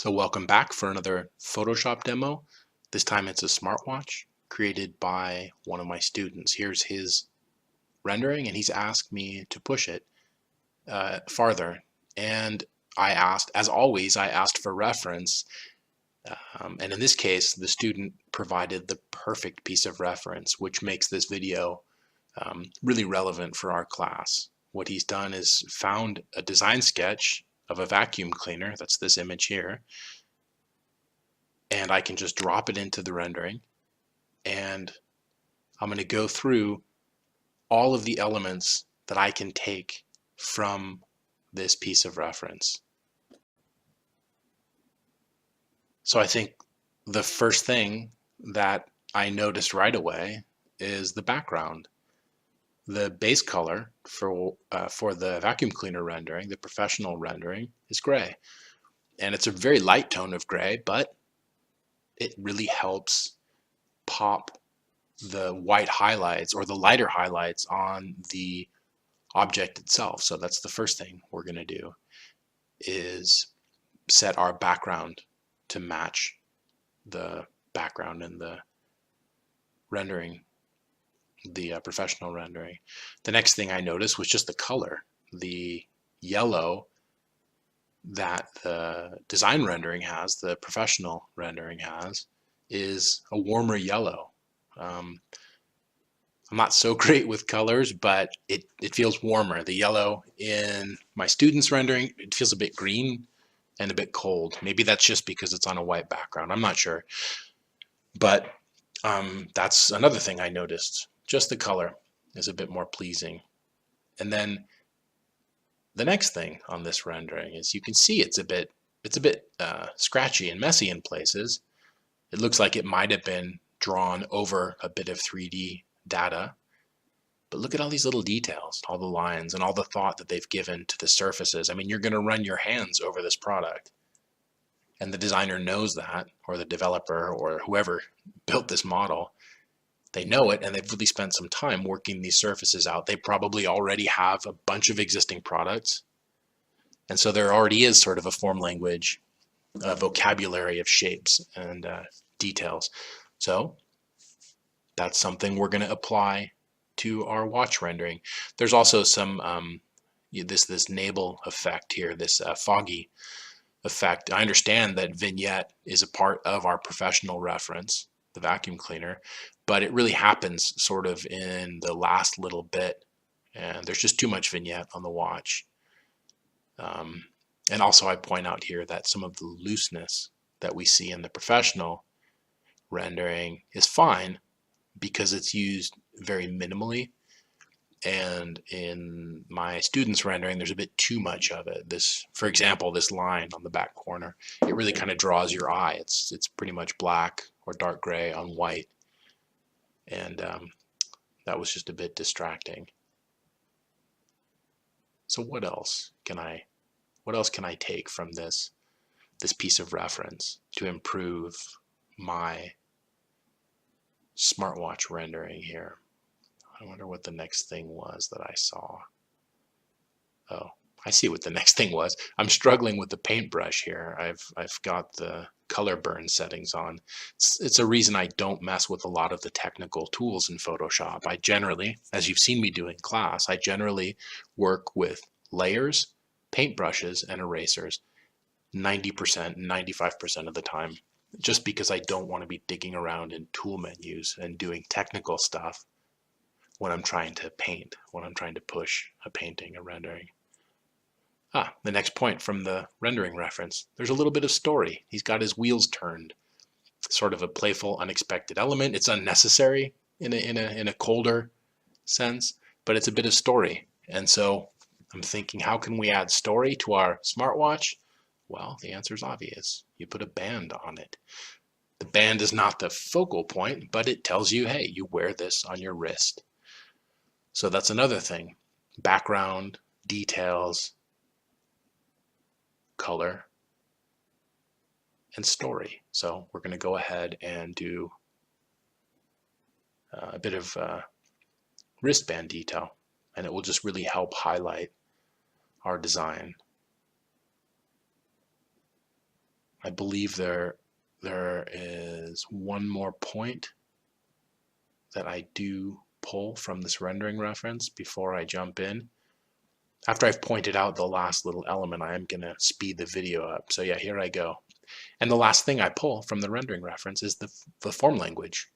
So welcome back for another Photoshop demo. This time it's a smartwatch created by one of my students. Here's his rendering, and he's asked me to push it farther. And I asked, as always, I asked for reference. And in this case, the student provided the perfect piece of reference, which makes this video really relevant for our class. What he's done is found a design sketch of a vacuum cleaner. That's this image here. And I can just drop it into the rendering, and I'm going to go through all of the elements that I can take from this piece of reference. So I think the first thing that I noticed right away is the background. The base color for the vacuum cleaner rendering, the professional rendering, is gray. And it's a very light tone of gray, but it really helps pop the white highlights or the lighter highlights on the object itself. So that's the first thing we're going to do, is set our background to match the background in the rendering, the professional rendering. The next thing I noticed was just the color. The yellow that the design rendering has, the professional rendering has, is a warmer yellow. I'm not so great with colors, but it feels warmer. The yellow in my student's rendering, it feels a bit green and a bit cold. Maybe that's just because it's on a white background. I'm not sure. But that's another thing I noticed. Just the color is a bit more pleasing. And then the next thing on this rendering is you can see it's a bit scratchy and messy in places. It looks like it might have been drawn over a bit of 3D data. But look at all these little details, all the lines and all the thought that they've given to the surfaces. I mean, you're going to run your hands over this product. And the designer knows that, or the developer, or whoever built this model. They know it, and they've really spent some time working these surfaces out. They probably already have a bunch of existing products. And so there already is sort of a form language, a vocabulary of shapes and details. So that's something we're going to apply to our watch rendering. There's also some this navel effect here, this foggy effect. I understand that vignette is a part of our professional reference, the vacuum cleaner, but it really happens sort of in the last little bit, and there's just too much vignette on the watch. And also I point out here that some of the looseness that we see in the professional rendering is fine because it's used very minimally, and in my student's rendering there's a bit too much of it. This, for example, this line on the back corner, it really kind of draws your eye. It's pretty much black or dark gray on white, and that was just a bit distracting. So what else can I take from this piece of reference to improve my smartwatch rendering here? I wonder what the next thing was that I saw. Oh, I see what the next thing was. I'm struggling with the paintbrush here. I've got the color burn settings on. It's a reason I don't mess with a lot of the technical tools in Photoshop. I generally, as you've seen me do in class, I generally work with layers, paintbrushes, and erasers 90%, 95% of the time, just because I don't want to be digging around in tool menus and doing technical stuff when I'm trying to paint, when I'm trying to push a painting, a rendering. The next point from the rendering reference, there's a little bit of story. He's got his wheels turned, sort of a playful, unexpected element. It's unnecessary in a colder sense, but it's a bit of story. And so I'm thinking, how can we add story to our smartwatch? Well, the answer is obvious. You put a band on it. The band is not the focal point, but it tells you, hey, you wear this on your wrist. So that's another thing. Background, details, color, and story. So we're going to go ahead and do a bit of wristband detail, and it will just really help highlight our design. I believe there is one more point that I do pull from this rendering reference before I jump in. After I've pointed out the last little element, I am going to speed the video up. So yeah, here I go. And the last thing I pull from the rendering reference is the form language,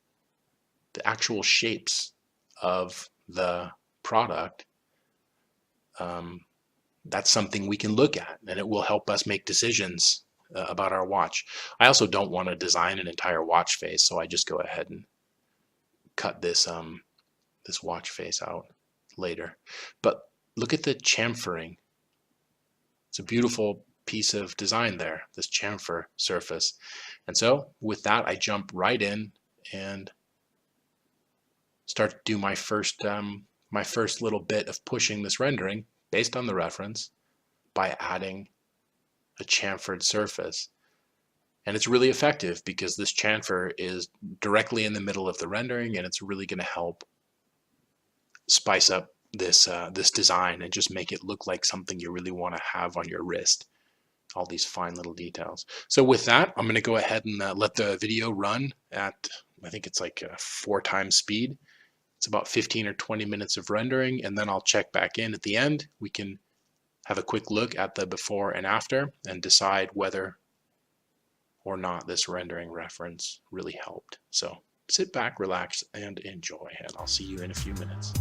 the actual shapes of the product. That's something we can look at, and it will help us make decisions about our watch. I also don't want to design an entire watch face, so I just go ahead and cut this this watch face out later. But look at the chamfering. It's a beautiful piece of design there, this chamfer surface. And so with that, I jump right in and start to do my first little bit of pushing this rendering based on the reference by adding a chamfered surface. And it's really effective because this chamfer is directly in the middle of the rendering, and it's really going to help spice up this this design and just make it look like something you really want to have on your wrist. All these fine little details. So with that, I'm going to go ahead and let the video run at, I think it's like 4 times speed. It's about 15 or 20 minutes of rendering, and then I'll check back in at the end. We can have a quick look at the before and after and decide whether or not this rendering reference really helped. So sit back, relax, and enjoy, and I'll see you in a few minutes.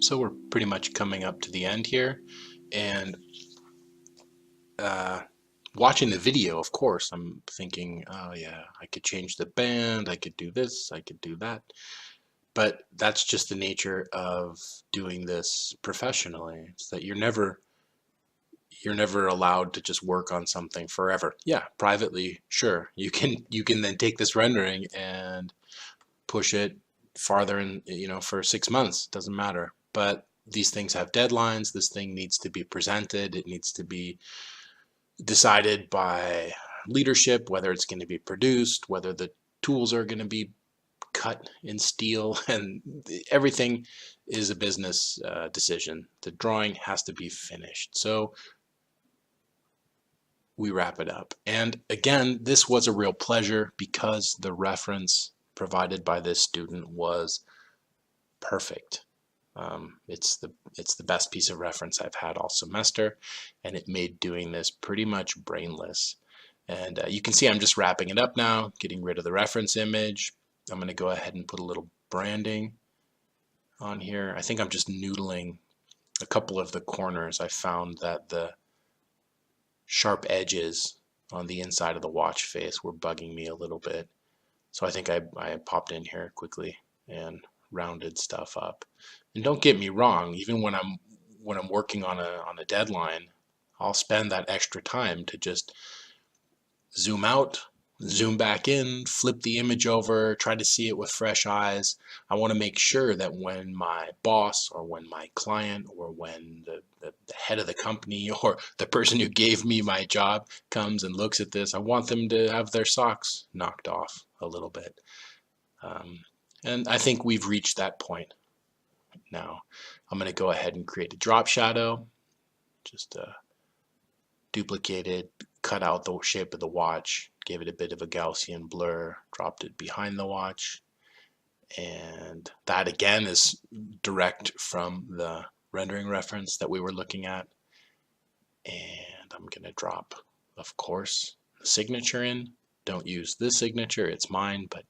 So we're pretty much coming up to the end here, and watching the video, of course, I'm thinking, oh yeah, I could change the band, I could do this, I could do that. But that's just the nature of doing this professionally. It's that you're never allowed to just work on something forever. Yeah, privately, sure. You can then take this rendering and push it farther in, for 6 months, doesn't matter. But these things have deadlines. This thing needs to be presented. It needs to be decided by leadership, whether it's going to be produced, whether the tools are going to be cut in steel, and everything is a business decision. The drawing has to be finished. So we wrap it up. And again, this was a real pleasure because the reference provided by this student was perfect. It's the best piece of reference I've had all semester, and it made doing this pretty much brainless. And you can see I'm just wrapping it up now, getting rid of the reference image. I'm going to go ahead and put a little branding on here. I think I'm just noodling a couple of the corners. I found that the sharp edges on the inside of the watch face were bugging me a little bit. So I think I popped in here quickly and rounded stuff up. And don't get me wrong, even when I'm working on a deadline, I'll spend that extra time to just zoom out, zoom back in, flip the image over, try to see it with fresh eyes. I want to make sure that when my boss or when my client or when the head of the company or the person who gave me my job comes and looks at this, I want them to have their socks knocked off a little bit. And I think we've reached that point now. I'm going to go ahead and create a drop shadow, just duplicate it, cut out the shape of the watch, gave it a bit of a Gaussian blur, dropped it behind the watch, and that again is direct from the rendering reference that we were looking at. And I'm going to drop, of course, the signature in. Don't use this signature, it's mine, but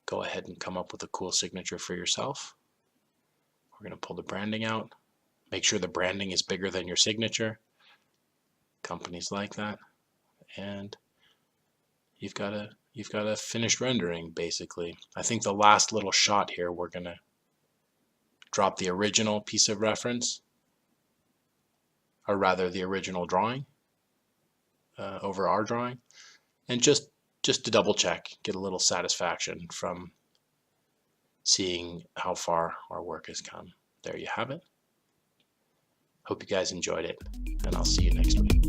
go ahead and come up with a cool signature for yourself. We're going to pull the branding out. Make sure the branding is bigger than your signature. Companies like that. And you've got a finished rendering, basically. I think the last little shot here, we're going to drop the original piece of reference, or rather the original drawing, over our drawing, and just to double check, get a little satisfaction from seeing how far our work has come. There you have it. Hope you guys enjoyed it, and I'll see you next week.